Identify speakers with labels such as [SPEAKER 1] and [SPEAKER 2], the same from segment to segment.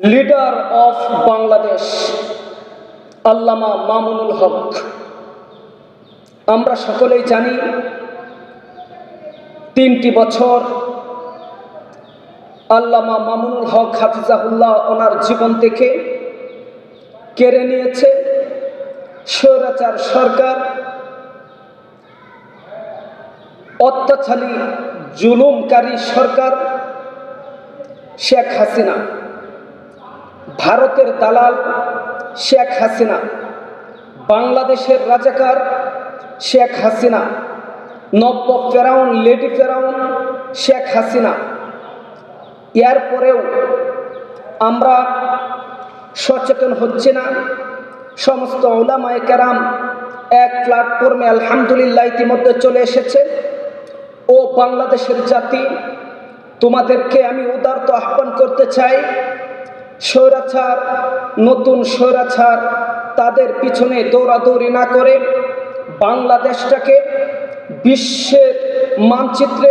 [SPEAKER 1] Leader of Bangladesh আল্লামা মামুনুল হক। আমরা সকলেই জানি 3টি বছর আল্লামা মামুনুল হক হাফিজাহুল্লাহ ওনার জীবন থেকে কেড়ে নিয়েছে স্বৈরাচার সরকার, অত্যাচারী জুলুমকারী সরকার শেখ হাসিনা, ভারতের দালাল শেখ হাসিনা, বাংলাদেশের রাজাকার শেখ হাসিনা, নব্য ফেরাউন লেডি ফেরাউন শেখ হাসিনা। এরপরেও আমরা সচেতন হচ্ছে না। সমস্ত উলামায়ে কেরাম এক প্ল্যাটফর্মে আলহামদুলিল্লাহ ইতিমধ্যে চলে এসেছে। ও বাংলাদেশের জাতি, তোমাদেরকে আমি উদারত আহ্বান করতে চাই, স্বৈরাচার, নতুন স্বৈরাচার তাদের পিছনে দৌড়াদৌড়ি না করে বাংলাদেশটাকে বিশ্বের মানচিত্রে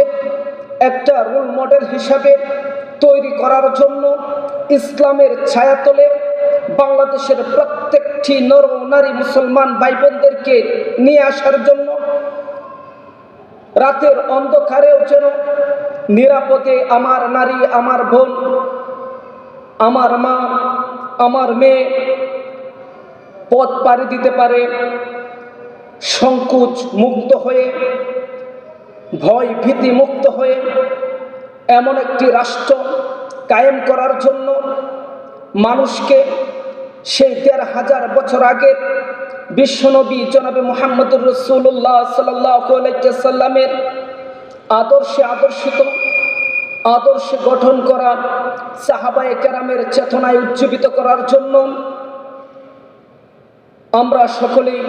[SPEAKER 1] একটা রোল মডেল হিসাবে তৈরি করার জন্য ইসলামের ছায়াতলে বাংলাদেশের প্রত্যেকটি নর নারী মুসলমান ভাই বোনদেরকে নিয়ে আসার জন্য রাতের অন্ধকারেও যেন নিরাপদে আমার নারী, আমার বোন, আমার মা, আমার মেয়ে পথ পাড়ি দিতে পারে সংকোচ মুক্ত হয়ে, ভয় ভীতি মুক্ত হয়ে। এমন একটি রাষ্ট্র কায়েম করার জন্য মানুষকে সেই ১৫০০ বছর আগের বিশ্বনবী জনাবে মুহাম্মদুর রাসূলুল্লাহ সাল্লাল্লাহু আলাইহি ওয়াসাল্লামের আদর্শে গঠন করা সাহাবায়ে কেরামের চেতনায় উজ্জীবিত করার জন্য আমরা সকলেই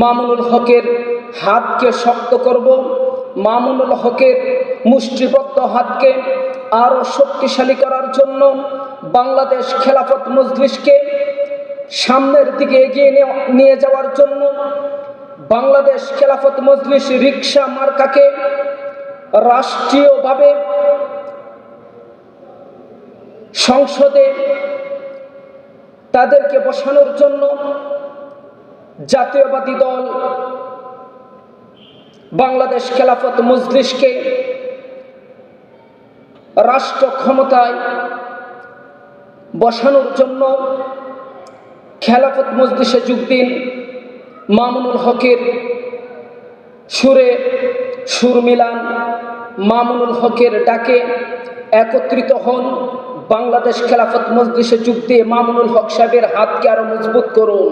[SPEAKER 1] মামুনুল হকের হাতকে শক্ত করব। মামুনুল হকের মুষ্টিবদ্ধ হাতকে আরও শক্তিশালী করার জন্য বাংলাদেশ খেলাফত মজলিসকে সামনের দিকে এগিয়ে নিয়ে যাওয়ার জন্য বাংলাদেশ খেলাফত মজলিস রিকশা মার্কাকে রাষ্ট্রীয়ভাবে সংসদে তাদেরকে বসানোর জন্য জাতীয়বাদী দল বাংলাদেশ খেলাফত মজলিসকে রাষ্ট্র ক্ষমতায় বসানোর জন্য খেলাফত মজলিসে যোগ দিন। মামুনুল হকের সুরে সুর মিলান, মামুনুল হকের ডাকে একত্রিত হন। বাংলাদেশ খেলাফত মজলিসে যোগ দিয়ে মামুনুল হক সাহেবের হাতকে আরো মজবুত করুন।